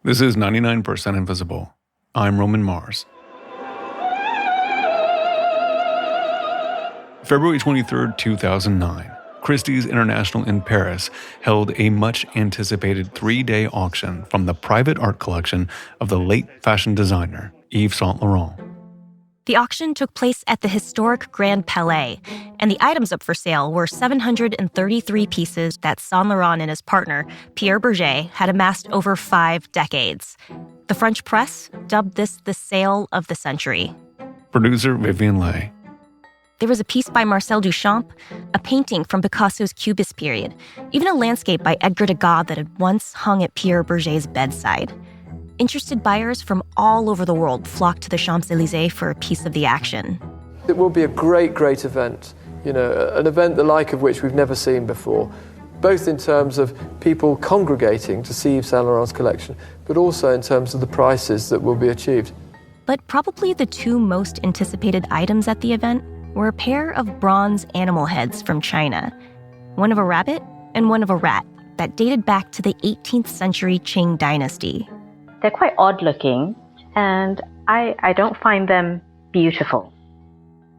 This is 99% Invisible. I'm Roman Mars. February 23rd, 2009, Christie's International in Paris held a much-anticipated 3-day auction from the private art collection of the late fashion designer Yves Saint Laurent. The auction took place at the historic Grand Palais, and the items up for sale were 733 pieces that Saint Laurent and his partner, Pierre Bergé, had amassed over 5 decades. The French press dubbed this the sale of the century. Producer Vivian Leigh. There was a piece by Marcel Duchamp, a painting from Picasso's Cubist period, even a landscape by Edgar Degas that had once hung at Pierre Bergé's bedside. Interested buyers from all over the world flocked to the Champs-Élysées for a piece of the action. It will be a great, great event, an event the like of which we've never seen before, both in terms of people congregating to see Yves Saint Laurent's collection, but also in terms of the prices that will be achieved. But probably the 2 most anticipated items at the event were a pair of bronze animal heads from China, one of a rabbit and one of a rat that dated back to the 18th century Qing dynasty. They're quite odd-looking, and I don't find them beautiful.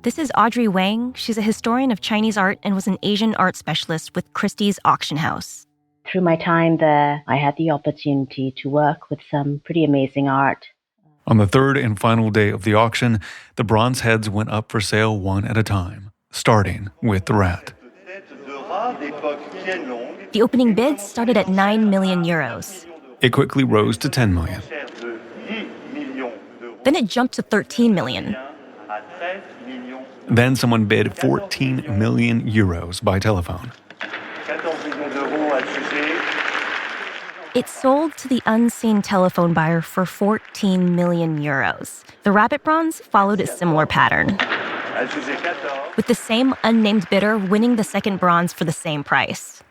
This is Audrey Wang. She's a historian of Chinese art and was an Asian art specialist with Christie's Auction House. Through my time there, I had the opportunity to work with some pretty amazing art. On the 3rd and final day of the auction, the bronze heads went up for sale one at a time, starting with the rat. The opening bid started at 9 million euros. It quickly rose to 10 million. Then it jumped to 13 million. Then someone bid 14 million euros by telephone. It sold to the unseen telephone buyer for 14 million euros. The rabbit bronze followed a similar pattern, with the same unnamed bidder winning the second bronze for the same price.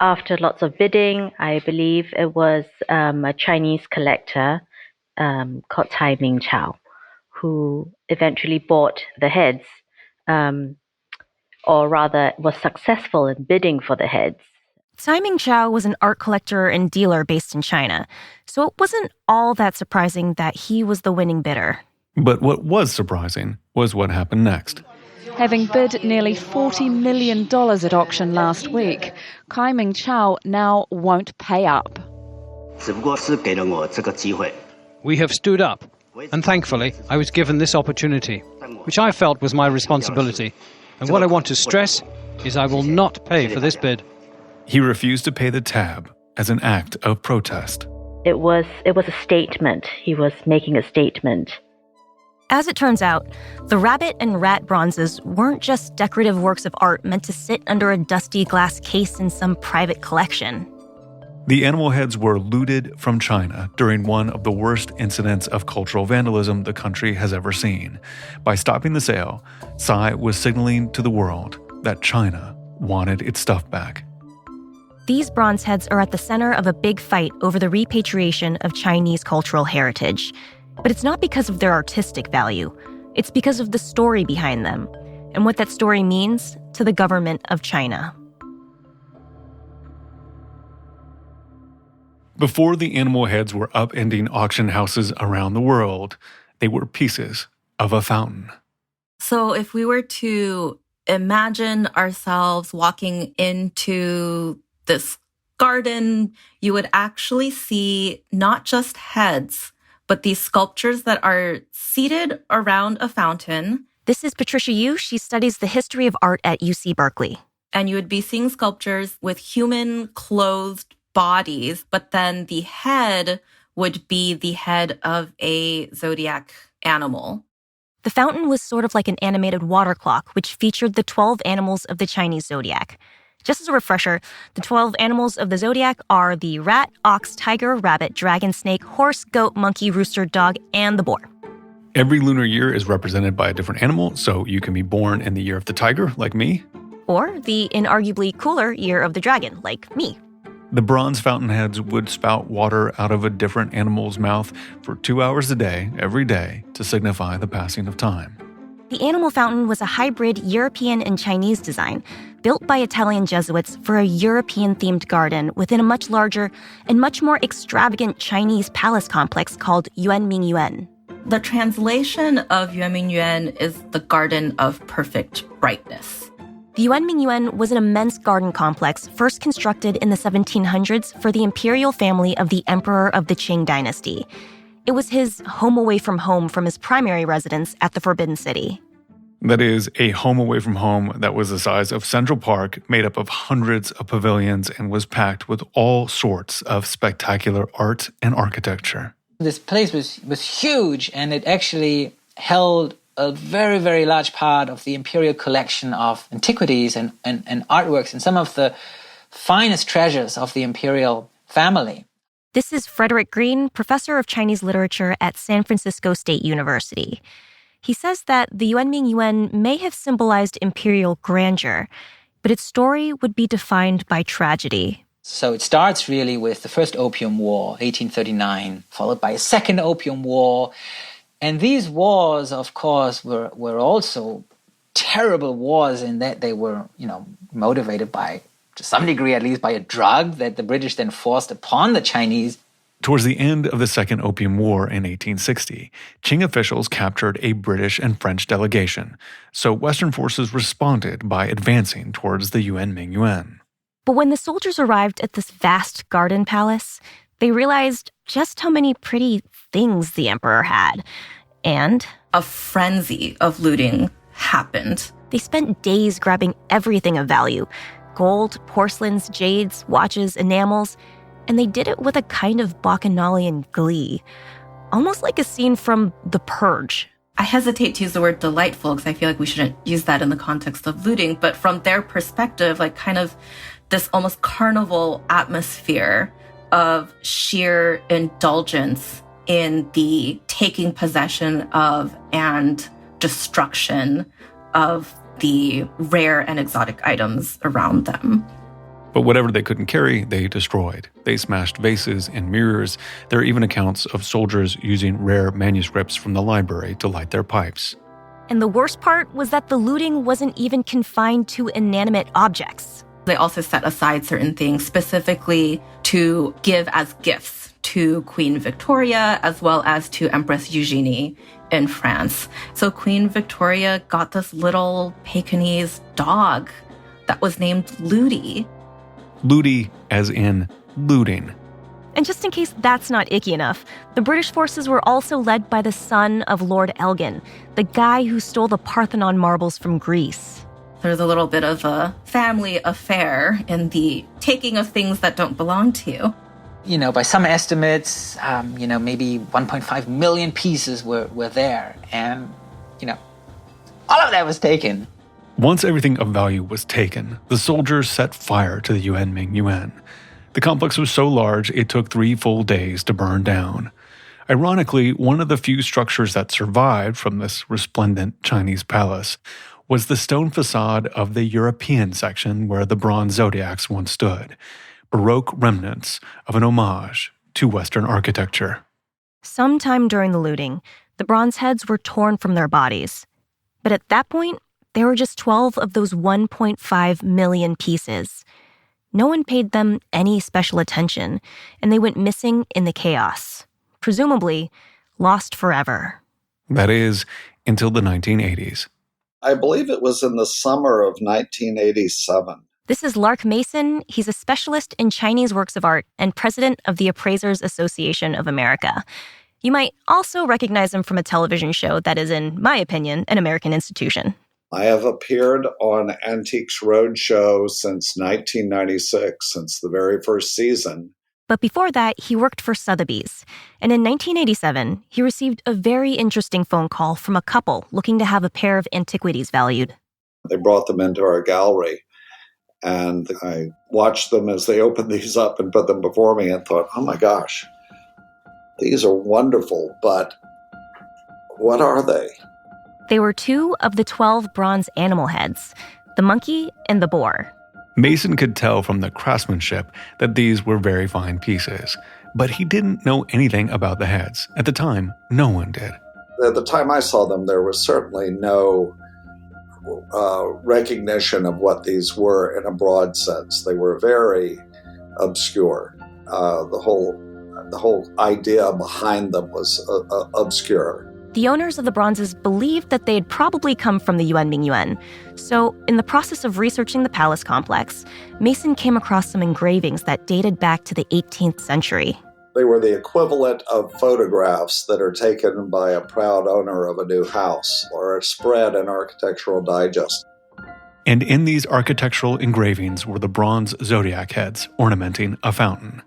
After lots of bidding, I believe it was a Chinese collector called Tai Ming Chao, who eventually bought the heads, or rather was successful in bidding for the heads. Tai Ming Chao was an art collector and dealer based in China, so it wasn't all that surprising that he was the winning bidder. But what was surprising was what happened next. Having bid nearly $40 million at auction last week, Tai Ming Chao now won't pay up. We have stood up, and thankfully I was given this opportunity, which I felt was my responsibility. And what I want to stress is I will not pay for this bid. He refused to pay the tab as an act of protest. It was a statement. He was making a statement. As it turns out, the rabbit and rat bronzes weren't just decorative works of art meant to sit under a dusty glass case in some private collection. The animal heads were looted from China during one of the worst incidents of cultural vandalism the country has ever seen. By stopping the sale, Tsai was signaling to the world that China wanted its stuff back. These bronze heads are at the center of a big fight over the repatriation of Chinese cultural heritage. But it's not because of their artistic value. It's because of the story behind them and what that story means to the government of China. Before the animal heads were upending auction houses around the world, they were pieces of a fountain. So if we were to imagine ourselves walking into this garden, you would actually see not just heads, but these sculptures that are seated around a fountain. This is Patricia Yu. She studies the history of art at UC Berkeley. And you would be seeing sculptures with human clothed bodies, but then the head would be the head of a zodiac animal. The fountain was sort of like an animated water clock, which featured the 12 animals of the Chinese zodiac. Just as a refresher, the 12 animals of the zodiac are the rat, ox, tiger, rabbit, dragon, snake, horse, goat, monkey, rooster, dog, and the boar. Every lunar year is represented by a different animal, so you can be born in the year of the tiger, like me. Or the inarguably cooler year of the dragon, like me. The bronze fountainheads would spout water out of a different animal's mouth for 2 hours a day, every day, to signify the passing of time. The animal fountain was a hybrid European and Chinese design, built by Italian Jesuits for a European-themed garden within a much larger and much more extravagant Chinese palace complex called Yuanmingyuan. The translation of Yuanmingyuan is the Garden of Perfect Brightness. The Yuanmingyuan was an immense garden complex first constructed in the 1700s for the imperial family of the Emperor of the Qing dynasty. It was his home away from his primary residence at the Forbidden City. That is, a home away from home that was the size of Central Park, made up of hundreds of pavilions, and was packed with all sorts of spectacular art and architecture. This place was huge, and it actually held a very, very large part of the imperial collection of antiquities and artworks and some of the finest treasures of the imperial family. This is Frederick Green, professor of Chinese literature at San Francisco State University. He says that the Yuanmingyuan may have symbolized imperial grandeur, but its story would be defined by tragedy. So it starts really with the First Opium War, 1839, followed by a Second Opium War. And these wars, of course, were also terrible wars in that they were, motivated by, to some degree at least, by a drug that the British then forced upon the Chinese. Towards the end of the Second Opium War in 1860, Qing officials captured a British and French delegation, so Western forces responded by advancing towards the Yuanmingyuan. But when the soldiers arrived at this vast garden palace, they realized just how many pretty things the emperor had. And a frenzy of looting happened. They spent days grabbing everything of value: gold, porcelains, jades, watches, enamels. And they did it with a kind of bacchanalian glee, almost like a scene from The Purge. I hesitate to use the word delightful because I feel like we shouldn't use that in the context of looting, but from their perspective, like kind of this almost carnival atmosphere of sheer indulgence in the taking possession of and destruction of the rare and exotic items around them. But whatever they couldn't carry, they destroyed. They smashed vases and mirrors. There are even accounts of soldiers using rare manuscripts from the library to light their pipes. And the worst part was that the looting wasn't even confined to inanimate objects. They also set aside certain things specifically to give as gifts to Queen Victoria as well as to Empress Eugenie in France. So Queen Victoria got this little Pekingese dog that was named Ludi. Ludi, as in looting. And just in case that's not icky enough, the British forces were also led by the son of Lord Elgin, the guy who stole the Parthenon marbles from Greece. There's a little bit of a family affair in the taking of things that don't belong to you. By some estimates, maybe 1.5 million pieces were there. And, all of that was taken. Once everything of value was taken, the soldiers set fire to the Yuanmingyuan. The complex was so large, it took 3 full days to burn down. Ironically, one of the few structures that survived from this resplendent Chinese palace was the stone facade of the European section where the bronze zodiacs once stood, Baroque remnants of an homage to Western architecture. Sometime during the looting, the bronze heads were torn from their bodies. But at that point, there were just 12 of those 1.5 million pieces. No one paid them any special attention, and they went missing in the chaos, presumably lost forever. That is, until the 1980s. I believe it was in the summer of 1987. This is Lark Mason. He's a specialist in Chinese works of art and president of the Appraisers Association of America. You might also recognize him from a television show that is, in my opinion, an American institution. I have appeared on Antiques Roadshow since 1996, since the very first season. But before that, he worked for Sotheby's. And in 1987, he received a very interesting phone call from a couple looking to have a pair of antiquities valued. They brought them into our gallery, and I watched them as they opened these up and put them before me and thought, oh my gosh, these are wonderful, but what are they? They were 2 of the 12 bronze animal heads, the monkey and the boar. Mason could tell from the craftsmanship that these were very fine pieces, but he didn't know anything about the heads. At the time, no one did. At the time I saw them, there was certainly no recognition of what these were in a broad sense. They were very obscure. The whole idea behind them was obscure. The owners of the bronzes believed that they had probably come from the Yuan Mingyuan. So, in the process of researching the palace complex, Mason came across some engravings that dated back to the 18th century. They were the equivalent of photographs that are taken by a proud owner of a new house or a spread in Architectural Digest. And in these architectural engravings were the bronze zodiac heads ornamenting a fountain.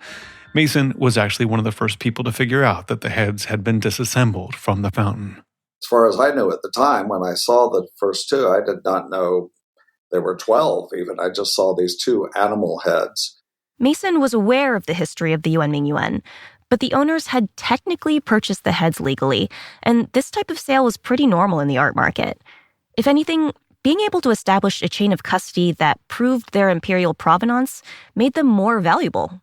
Mason was actually one of the first people to figure out that the heads had been disassembled from the fountain. As far as I knew at the time, when I saw the first two, I did not know there were 12 even. I just saw these two animal heads. Mason was aware of the history of the Yuan Mingyuan, but the owners had technically purchased the heads legally, and this type of sale was pretty normal in the art market. If anything, being able to establish a chain of custody that proved their imperial provenance made them more valuable.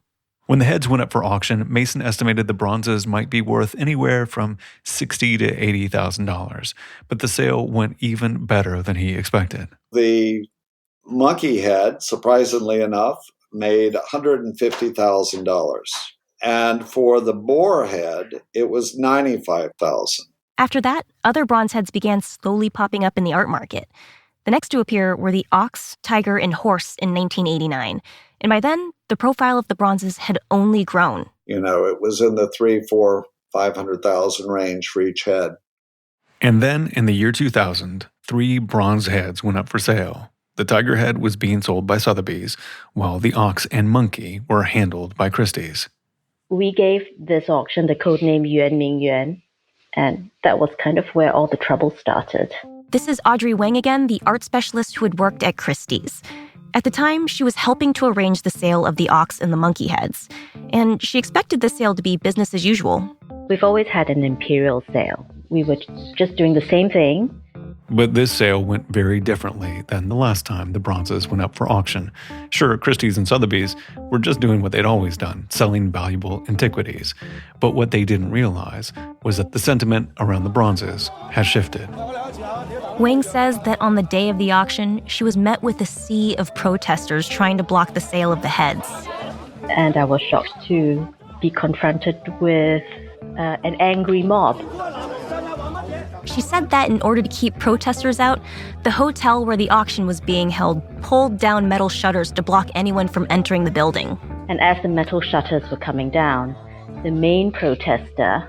When the heads went up for auction, Mason estimated the bronzes might be worth anywhere from $60,000 to $80,000, but the sale went even better than he expected. The monkey head, surprisingly enough, made $150,000. And for the boar head, it was $95,000. After that, other bronze heads began slowly popping up in the art market. The next to appear were the ox, tiger, and horse in 1989. And by then, the profile of the bronzes had only grown. It was in the $300,000, $400,000, $500,000 range for each head. And then in the year 2000, 3 bronze heads went up for sale. The tiger head was being sold by Sotheby's, while the ox and monkey were handled by Christie's. We gave this auction the codename Yuan Mingyuan, and that was kind of where all the trouble started. This is Audrey Wang again, the art specialist who had worked at Christie's. At the time, she was helping to arrange the sale of the ox and the monkey heads, and she expected the sale to be business as usual. We've always had an imperial sale. We were just doing the same thing. But this sale went very differently than the last time the bronzes went up for auction. Sure, Christie's and Sotheby's were just doing what they'd always done, selling valuable antiquities. But what they didn't realize was that the sentiment around the bronzes has shifted. Wang says that on the day of the auction, she was met with a sea of protesters trying to block the sale of the heads. And I was shocked to be confronted with an angry mob. She said that in order to keep protesters out, the hotel where the auction was being held pulled down metal shutters to block anyone from entering the building. And as the metal shutters were coming down, the main protester,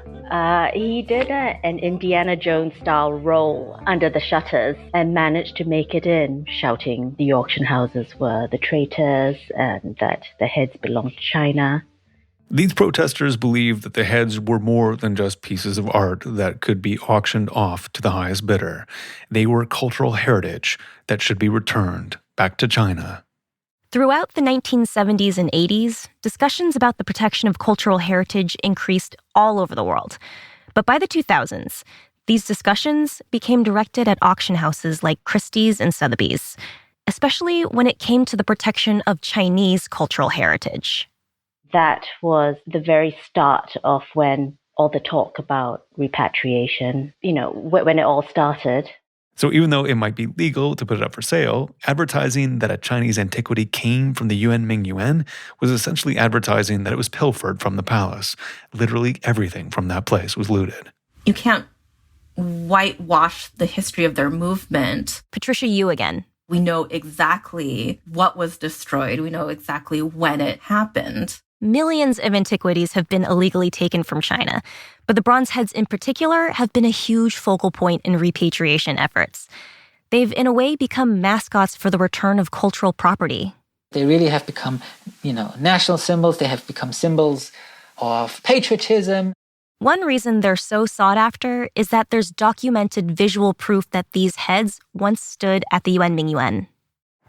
he did an Indiana Jones-style roll under the shutters and managed to make it in, shouting the auction houses were the traitors and that the heads belonged to China. These protesters believed that the heads were more than just pieces of art that could be auctioned off to the highest bidder. They were cultural heritage that should be returned back to China. Throughout the 1970s and 80s, discussions about the protection of cultural heritage increased all over the world. But by the 2000s, these discussions became directed at auction houses like Christie's and Sotheby's, especially when it came to the protection of Chinese cultural heritage. That was the very start of when all the talk about repatriation, when it all started. So even though it might be legal to put it up for sale, advertising that a Chinese antiquity came from the Yuan Mingyuan was essentially advertising that it was pilfered from the palace. Literally everything from that place was looted. You can't whitewash the history of their movement. Patricia Yu again. We know exactly what was destroyed. We know exactly when it happened. Millions of antiquities have been illegally taken from China, but the bronze heads in particular have been a huge focal point in repatriation efforts. They've, in a way, become mascots for the return of cultural property. They really have become, national symbols. They have become symbols of patriotism. One reason they're so sought after is that there's documented visual proof that these heads once stood at the Yuan Mingyuan.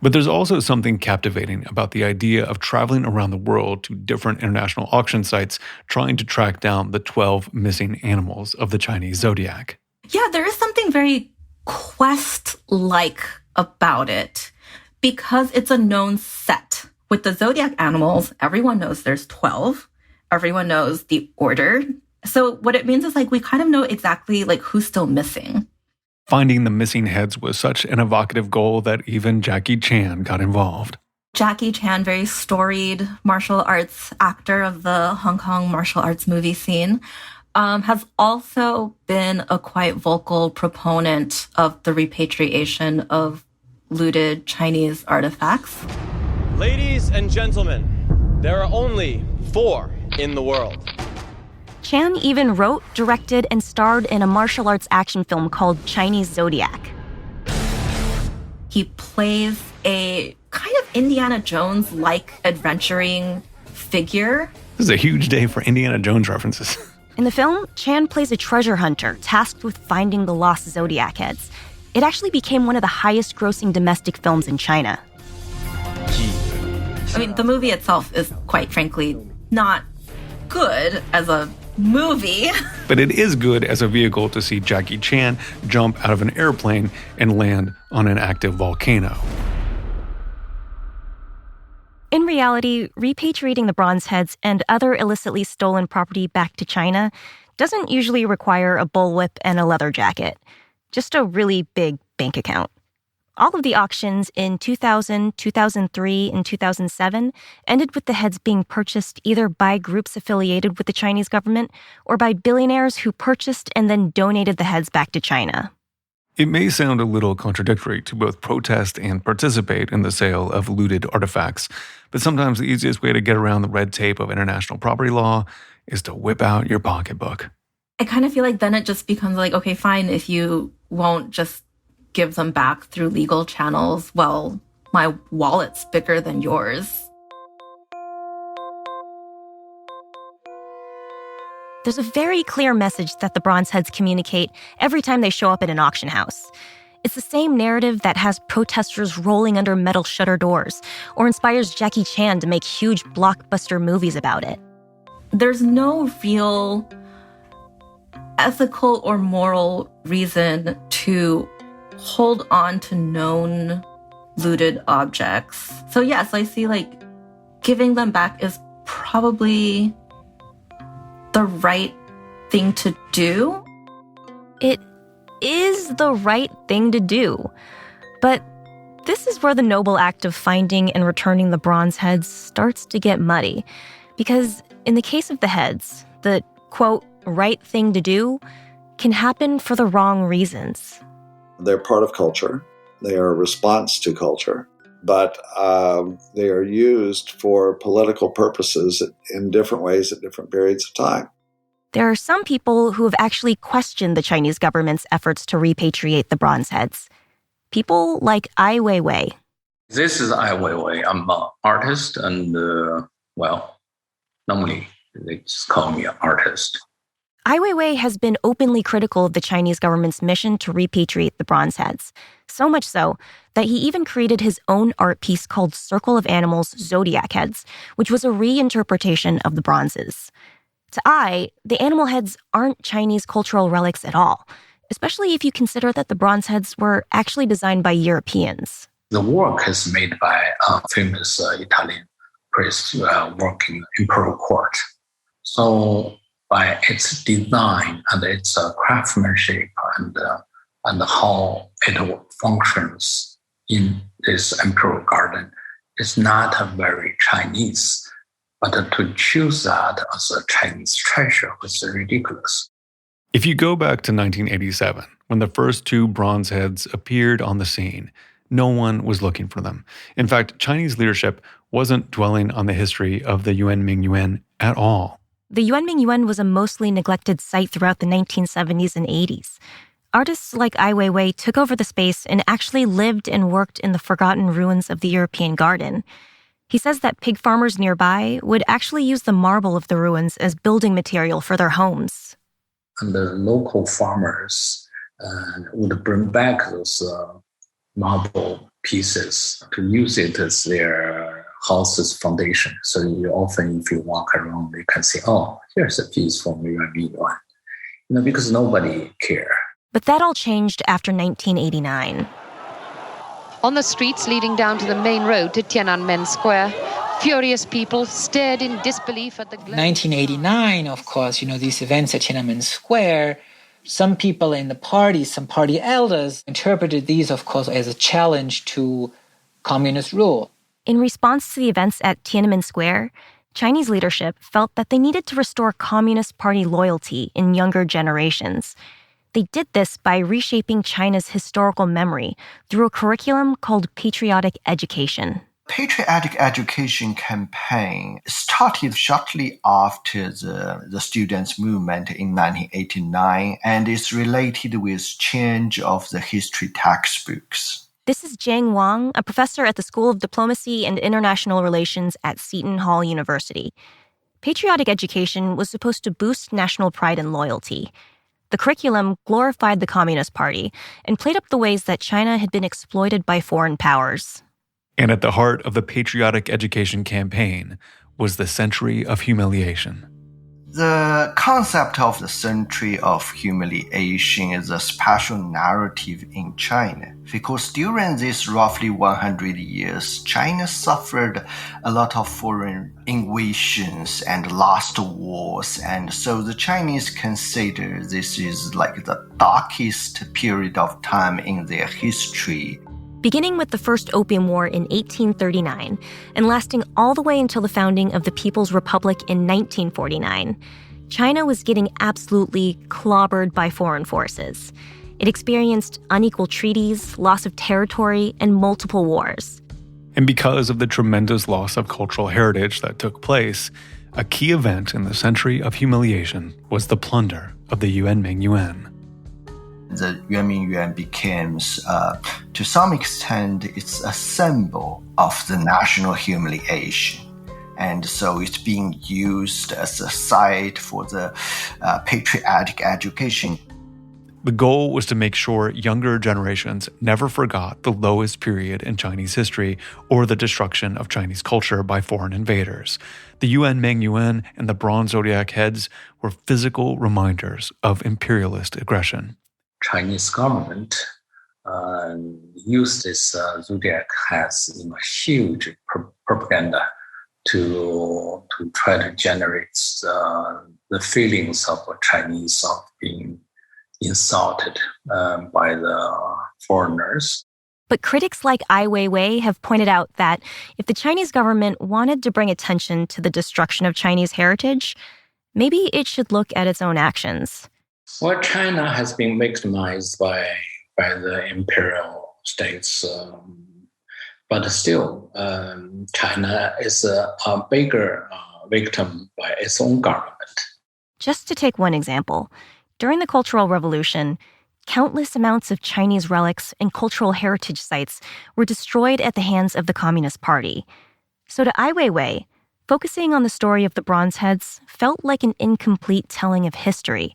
But there's also something captivating about the idea of traveling around the world to different international auction sites trying to track down the 12 missing animals of the Chinese zodiac. Yeah, there is something very quest-like about it because it's a known set. With the zodiac animals, everyone knows there's 12. Everyone knows the order So what it means is like we kind of know exactly like who's still missing. Finding the missing heads was such an evocative goal that even Jackie Chan got involved. Jackie Chan, very storied martial arts actor of the Hong Kong martial arts movie scene, has also been a quite vocal proponent of the repatriation of looted Chinese artifacts. Ladies and gentlemen, there are only 4 in the world. Chan even wrote, directed, and starred in a martial arts action film called Chinese Zodiac. He plays a kind of Indiana Jones-like adventuring figure. This is a huge day for Indiana Jones references. In the film, Chan plays a treasure hunter tasked with finding the lost Zodiac heads. It actually became one of the highest-grossing domestic films in China. I mean, the movie itself is, quite frankly, not good as a movie. But it is good as a vehicle to see Jackie Chan jump out of an airplane and land on an active volcano. In reality, repatriating the bronze heads and other illicitly stolen property back to China doesn't usually require a bullwhip and a leather jacket, just a really big bank account. All of the auctions in 2000, 2003, and 2007 ended with the heads being purchased either by groups affiliated with the Chinese government or by billionaires who purchased and then donated the heads back to China. It may sound a little contradictory to both protest and participate in the sale of looted artifacts, but sometimes the easiest way to get around the red tape of international property law is to whip out your pocketbook. I kind of feel like then it just becomes like, okay, fine, if you won't just give them back through legal channels, well, my wallet's bigger than yours. There's a very clear message that the bronze heads communicate every time they show up at an auction house. It's the same narrative that has protesters rolling under metal shutter doors or inspires Jackie Chan to make huge blockbuster movies about it. There's no real ethical or moral reason to hold on to known looted objects. So yes, I see like giving them back is probably the right thing to do. It is the right thing to do. But this is where the noble act of finding and returning the bronze heads starts to get muddy. Because in the case of the heads, the, quote, right thing to do can happen for the wrong reasons. They're part of culture. They are a response to culture. But they are used for political purposes in different ways at different periods of time. There are some people who have actually questioned the Chinese government's efforts to repatriate the bronze heads. People like Ai Weiwei. This is Ai Weiwei. I'm an artist and, normally they just call me an artist. Ai Weiwei has been openly critical of the Chinese government's mission to repatriate the bronze heads, so much so that he even created his own art piece called Circle of Animals Zodiac Heads, which was a reinterpretation of the bronzes. To Ai, the animal heads aren't Chinese cultural relics at all, especially if you consider that the bronze heads were actually designed by Europeans. The work is made by a famous Italian priest working in imperial court. So by its design and its craftsmanship and how it functions in this imperial garden, it's not very Chinese. But to choose that as a Chinese treasure was ridiculous. If you go back to 1987, when the first 2 bronze heads appeared on the scene, no one was looking for them. In fact, Chinese leadership wasn't dwelling on the history of the Yuan Ming Yuan at all. The Yuan Ming Yuan was a mostly neglected site throughout the 1970s and 80s. Artists like Ai Weiwei took over the space and actually lived and worked in the forgotten ruins of the European garden. He says that pig farmers nearby would actually use the marble of the ruins as building material for their homes. And the local farmers would bring back those marble pieces to use it as their house's foundation. So you often, if you walk around, you can say, oh, here's a piece from Yuan Ming Yuan. Because nobody cared. But that all changed after 1989. On the streets leading down to the main road to Tiananmen Square, Furious people stared in disbelief at the... 1989, of course, these events at Tiananmen Square, some people in the party, some party elders interpreted these, of course, as a challenge to communist rule. In response to the events at Tiananmen Square, Chinese leadership felt that they needed to restore Communist Party loyalty in younger generations. They did this by reshaping China's historical memory through a curriculum called patriotic education. Patriotic education campaign started shortly after the students' movement in 1989 and is related with change of the history textbooks. This is Jiang Wang, a professor at the School of Diplomacy and International Relations at Seton Hall University. Patriotic education was supposed to boost national pride and loyalty. The curriculum glorified the Communist Party and played up the ways that China had been exploited by foreign powers. And at the heart of the patriotic education campaign was the Century of Humiliation. The concept of the Century of Humiliation is a special narrative in China because during these roughly 100 years, China suffered a lot of foreign invasions and lost wars, and so the Chinese consider this is like the darkest period of time in their history. Beginning with the First Opium War in 1839 and lasting all the way until the founding of the People's Republic in 1949, China was getting absolutely clobbered by foreign forces. It experienced unequal treaties, loss of territory, and multiple wars. And because of the tremendous loss of cultural heritage that took place, a key event in the Century of Humiliation was the plunder of the Yuanming Yuan. The Yuanming Yuan becomes, to some extent, it's a symbol of the national humiliation. And so it's being used as a site for the patriotic education. The goal was to make sure younger generations never forgot the lowest period in Chinese history or the destruction of Chinese culture by foreign invaders. The Yuanming Yuan and the bronze zodiac heads were physical reminders of imperialist aggression. Chinese government used this zodiac as huge propaganda to try to generate the feelings of Chinese of being insulted by the foreigners. But critics like Ai Weiwei have pointed out that if the Chinese government wanted to bring attention to the destruction of Chinese heritage, maybe it should look at its own actions. Well, China has been victimized by the imperial states, but still, China is a bigger victim by its own government. Just to take one example, during the Cultural Revolution, countless amounts of Chinese relics and cultural heritage sites were destroyed at the hands of the Communist Party. So to Ai Weiwei, focusing on the story of the Bronze Heads felt like an incomplete telling of history,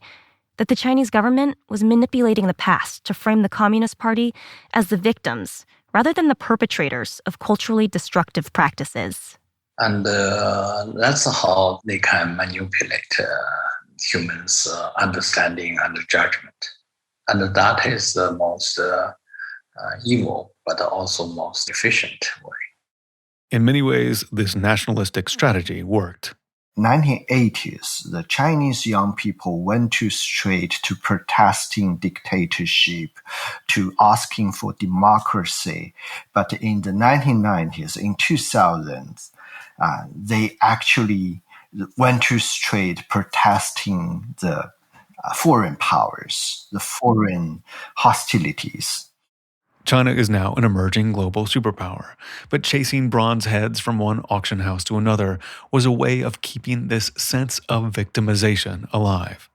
that the Chinese government was manipulating the past to frame the Communist Party as the victims rather than the perpetrators of culturally destructive practices. And that's how they can manipulate humans' understanding and judgment. And that is the most evil, but also most efficient way. In many ways, this nationalistic strategy worked. 1980s, the Chinese young people went to street to protesting dictatorship, to asking for democracy. But in the 1990s, in 2000s, they actually went to street protesting the foreign powers, the foreign hostilities. China is now an emerging global superpower, but chasing bronze heads from one auction house to another was a way of keeping this sense of victimization alive.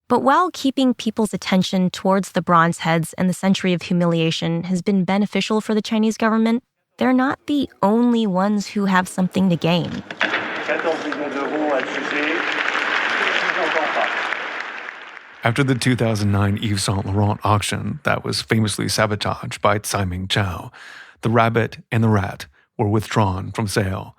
But while keeping people's attention towards the bronze heads and the Century of Humiliation has been beneficial for the Chinese government, they're not the only ones who have something to gain. After the 2009 Yves Saint Laurent auction that was famously sabotaged by Tsai Ming-Chao, the rabbit and the rat were withdrawn from sale.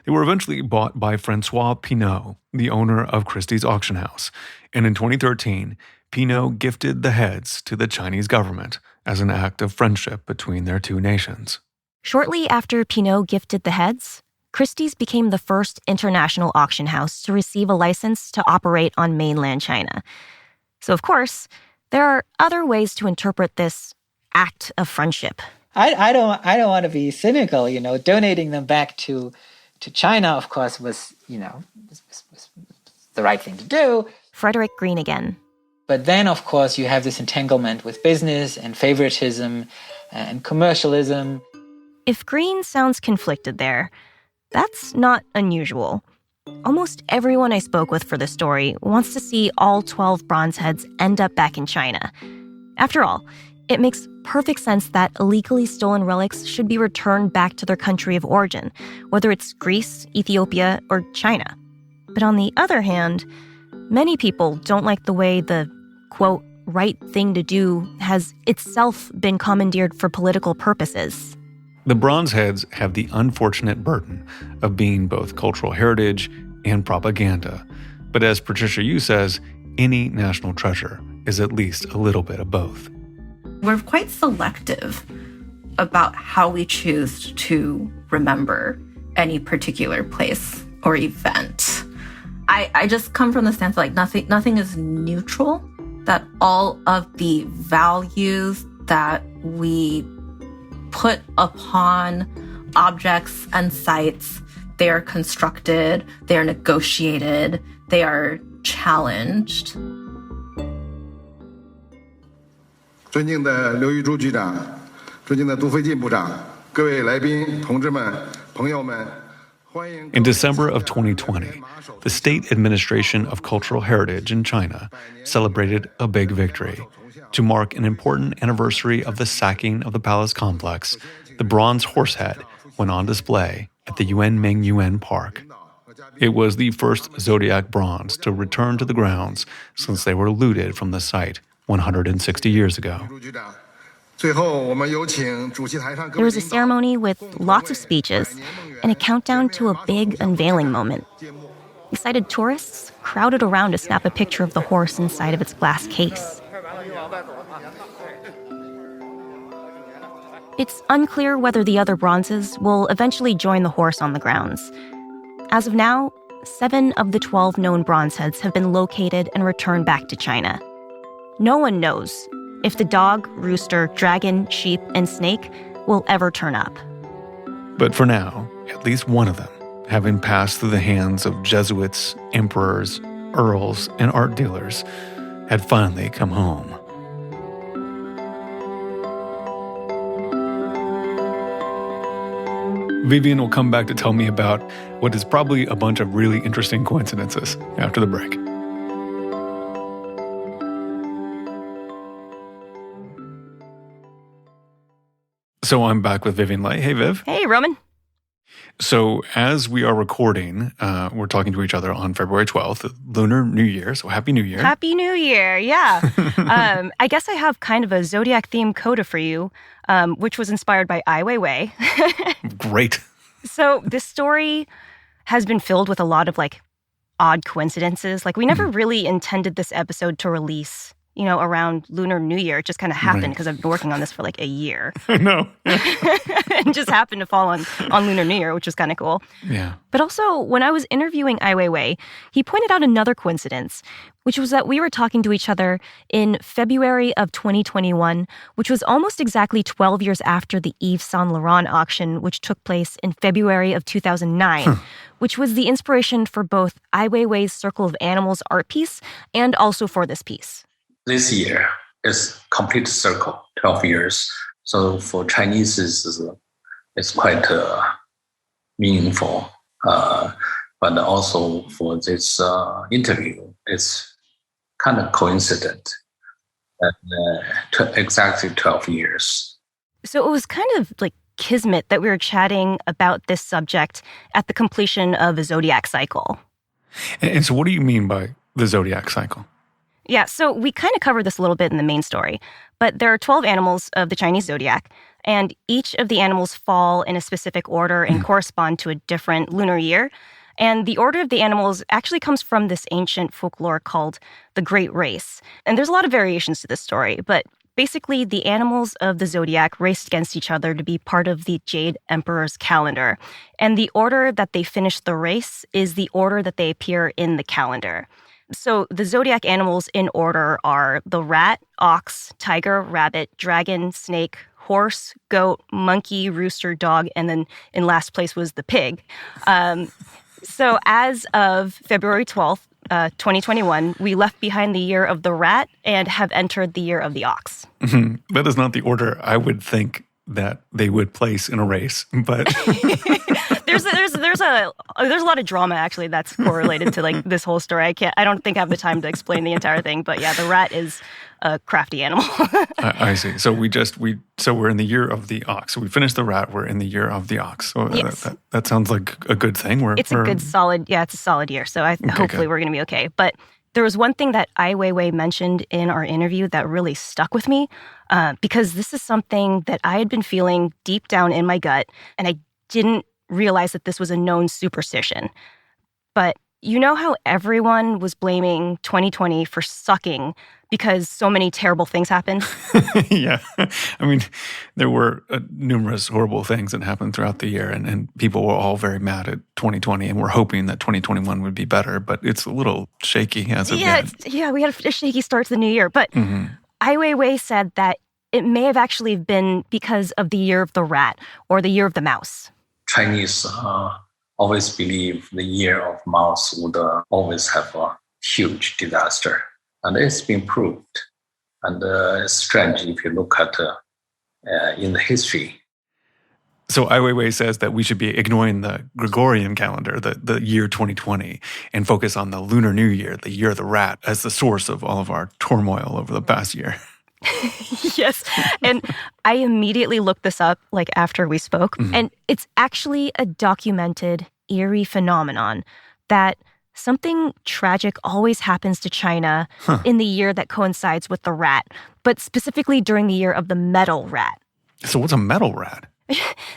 They were eventually bought by Francois Pinault, the owner of Christie's auction house, and in 2013, Pinault gifted the heads to the Chinese government as an act of friendship between their two nations. Shortly after Pinault gifted the heads, Christie's became the first international auction house to receive a license to operate on mainland China. So, of course, there are other ways to interpret this act of friendship. I don't want to be cynical, donating them back to China, of course, was the right thing to do. Frederick Green again. But then, of course, you have this entanglement with business and favoritism and commercialism. If Green sounds conflicted there, that's not unusual. Almost everyone I spoke with for this story wants to see all 12 bronze heads end up back in China. After all, it makes perfect sense that illegally stolen relics should be returned back to their country of origin, whether it's Greece, Ethiopia, or China. But on the other hand, many people don't like the way the, quote, right thing to do has itself been commandeered for political purposes. The bronze heads have the unfortunate burden of being both cultural heritage and propaganda. But as Patricia Yu says, any national treasure is at least a little bit of both. We're quite selective about how we choose to remember any particular place or event. I just come from the stance like nothing is neutral, that all of the values that we put upon objects and sites, they are constructed, they are negotiated, they are challenged. 尊敬的刘玉珠局长，尊敬的杜飞进部长，各位来宾、同志们、朋友们。 In December of 2020, the State Administration of Cultural Heritage in China celebrated a big victory. To mark an important anniversary of the sacking of the palace complex, the bronze horse head went on display at the Yuanmingyuan Park. It was the first zodiac bronze to return to the grounds since they were looted from the site 160 years ago. There was a ceremony with lots of speeches and a countdown to a big unveiling moment. Excited tourists crowded around to snap a picture of the horse inside of its glass case. It's unclear whether the other bronzes will eventually join the horse on the grounds. As of now, 7 of the 12 known bronze heads have been located and returned back to China. No one knows if the dog, rooster, dragon, sheep, and snake will ever turn up. But for now, at least one of them, having passed through the hands of Jesuits, emperors, earls, and art dealers, had finally come home. Vivian will come back to tell me about what is probably a bunch of really interesting coincidences after the break. So I'm back with Vivian Lei. Hey, Viv. Hey, Roman. So as we are recording, we're talking to each other on February 12th, Lunar New Year. So Happy New Year. Happy New Year, yeah. I guess I have kind of a zodiac-themed coda for you, which was inspired by Ai Weiwei. Great. So this story has been filled with a lot of, odd coincidences. We never really intended this episode to release around Lunar New Year. It just kind of happened because I've been working on this for a year. I know. It just happened to fall on Lunar New Year, which was kind of cool. Yeah. But also, when I was interviewing Ai Weiwei, he pointed out another coincidence, which was that we were talking to each other in February of 2021, which was almost exactly 12 years after the Yves Saint Laurent auction, which took place in February of 2009, which was the inspiration for both Ai Weiwei's Circle of Animals art piece and also for this piece. This year is complete circle, 12 years. So for Chinese, it's quite meaningful. But also for this interview, it's kind of coincident. Exactly 12 years. So it was kind of kismet that we were chatting about this subject at the completion of a zodiac cycle. And so what do you mean by the zodiac cycle? Yeah, so we kind of covered this a little bit in the main story, but there are 12 animals of the Chinese zodiac, and each of the animals fall in a specific order and correspond to a different lunar year. And the order of the animals actually comes from this ancient folklore called the Great Race. And there's a lot of variations to this story, but basically the animals of the zodiac raced against each other to be part of the Jade Emperor's calendar. And the order that they finish the race is the order that they appear in the calendar. So the zodiac animals in order are the rat, ox, tiger, rabbit, dragon, snake, horse, goat, monkey, rooster, dog, and then in last place was the pig. So as of February 12th, 2021, we left behind the year of the rat and have entered the year of the ox. Mm-hmm. That is not the order I would think that they would place in a race, but there's a lot of drama actually that's correlated to like this whole story. I don't think I have the time to explain the entire thing, but yeah, the rat is a crafty animal. I see. So we're in the year of the ox. So we finished the rat. We're in the year of the ox. So yes. that sounds like a good thing. It's a solid year. So hopefully we're going to be okay. But there was one thing that Ai Weiwei mentioned in our interview that really stuck with me because this is something that I had been feeling deep down in my gut, and I didn't realize that this was a known superstition. But you know how everyone was blaming 2020 for sucking because so many terrible things happened? Yeah. I mean, there were numerous horrible things that happened throughout the year, and people were all very mad at 2020, and we're hoping that 2021 would be better, but it's a little shaky as of yet. Yeah, we had a shaky start to the new year. But Ai Weiwei said that it may have actually been because of the year of the rat or the year of the mouse. Chinese always believe the year of mouse would always have a huge disaster. And it's been proved. And it's strange if you look at in the history. So Ai Weiwei says that we should be ignoring the Gregorian calendar, the year 2020, and focus on the Lunar New Year, the year of the rat, as the source of all of our turmoil over the past year. Yes. And I immediately looked this up like after we spoke. And it's actually a documented eerie phenomenon that something tragic always happens to China in the year that coincides with the rat, but specifically during the year of the metal rat. So what's a metal rat?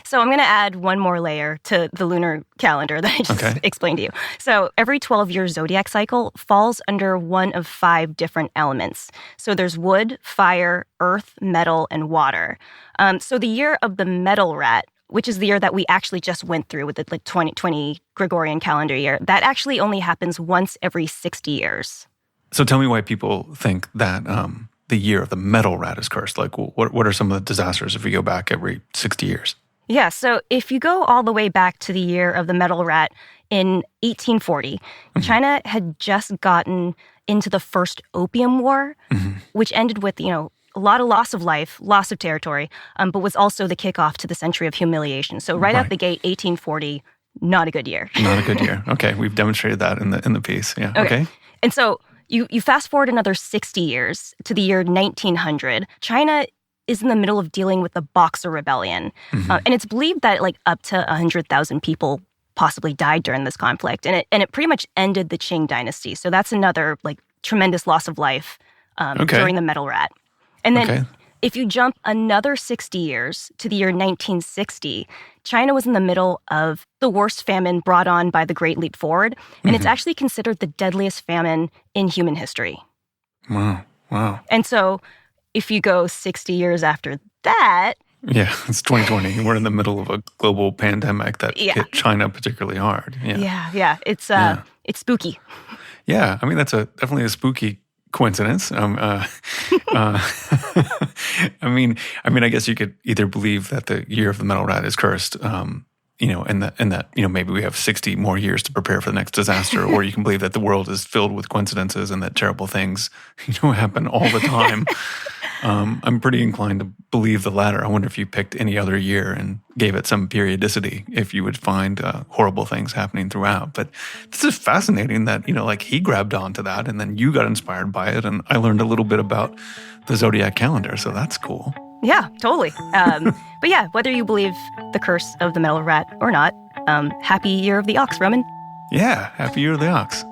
So I'm going to add one more layer to the lunar calendar that I just explained to you. So every 12-year zodiac cycle falls under one of 5 different elements. So there's wood, fire, earth, metal, and water. So the year of the metal rat, which is the year that we actually just went through with the 2020 Gregorian calendar year, that actually only happens once every 60 years. So tell me why people think that the year of the metal rat is cursed. Like, what are some of the disasters if we go back every 60 years? Yeah, so if you go all the way back to the year of the metal rat in 1840, China had just gotten into the first Opium War, which ended with, a lot of loss of life, loss of territory, but was also the kickoff to the century of humiliation. So right out the gate, 1840, not a good year. Not a good year. Okay, we've demonstrated that in the piece. Yeah. Okay. And so you fast forward another 60 years to the year 1900. China is in the middle of dealing with the Boxer Rebellion, and it's believed that up to 100,000 people possibly died during this conflict, and it pretty much ended the Qing dynasty. So that's another tremendous loss of life during the metal rat. And then if you jump another 60 years to the year 1960, China was in the middle of the worst famine brought on by the Great Leap Forward, and it's actually considered the deadliest famine in human history. Wow. And so if you go 60 years after that... Yeah, it's 2020. We're in the middle of a global pandemic that hit China particularly hard. Yeah. It's spooky. Yeah, I mean, that's definitely a spooky coincidence. I guess you could either believe that the year of the metal rat is cursed, and that maybe we have 60 more years to prepare for the next disaster, or you can believe that the world is filled with coincidences and that terrible things, happen all the time. I'm pretty inclined to believe the latter. I wonder if you picked any other year and gave it some periodicity, if you would find horrible things happening throughout. But this is fascinating that, he grabbed onto that and then you got inspired by it. And I learned a little bit about the zodiac calendar. So that's cool. Yeah, totally. But yeah, whether you believe the curse of the metal rat or not, happy year of the ox, Roman. Yeah, happy year of the ox.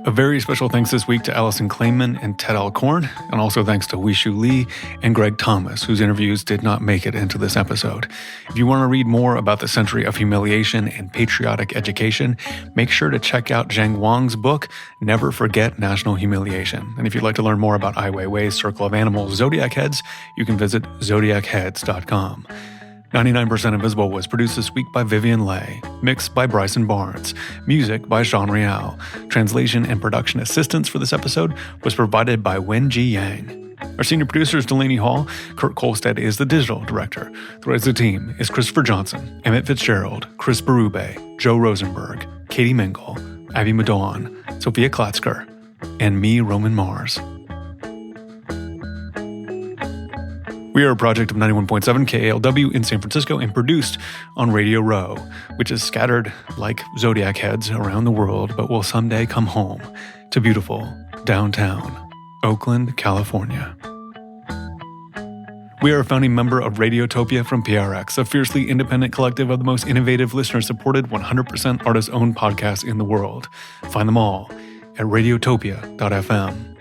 A very special thanks this week to Allison Kleinman and Ted Alcorn, and also thanks to Wishu Lee and Greg Thomas, whose interviews did not make it into this episode. If you want to read more about the century of humiliation and patriotic education, make sure to check out Zheng Wang's book, Never Forget National Humiliation. And if you'd like to learn more about Ai Weiwei's Circle of Animals Zodiac Heads, you can visit zodiacheads.com. 99% Invisible was produced this week by Vivian Leigh, mixed by Bryson Barnes, music by Sean Rial. Translation and production assistance for this episode was provided by Wenji Yang. Our senior producer is Delaney Hall. Kurt Kolstad is the digital director. The rest of the team is Christopher Johnson, Emmett Fitzgerald, Chris Berube, Joe Rosenberg, Katie Mingle, Abby Madowan, Sophia Klatzker, and me, Roman Mars. We are a project of 91.7 KALW in San Francisco and produced on Radio Row, which is scattered like Zodiac heads around the world, but will someday come home to beautiful downtown Oakland, California. We are a founding member of Radiotopia from PRX, a fiercely independent collective of the most innovative, listener-supported, 100% artist-owned podcasts in the world. Find them all at radiotopia.fm.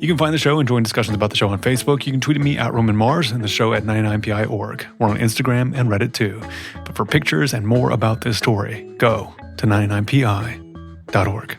You can find the show and join discussions about the show on Facebook. You can tweet at me at Roman Mars and the show at 99pi.org. We're on Instagram and Reddit too. But for pictures and more about this story, go to 99pi.org.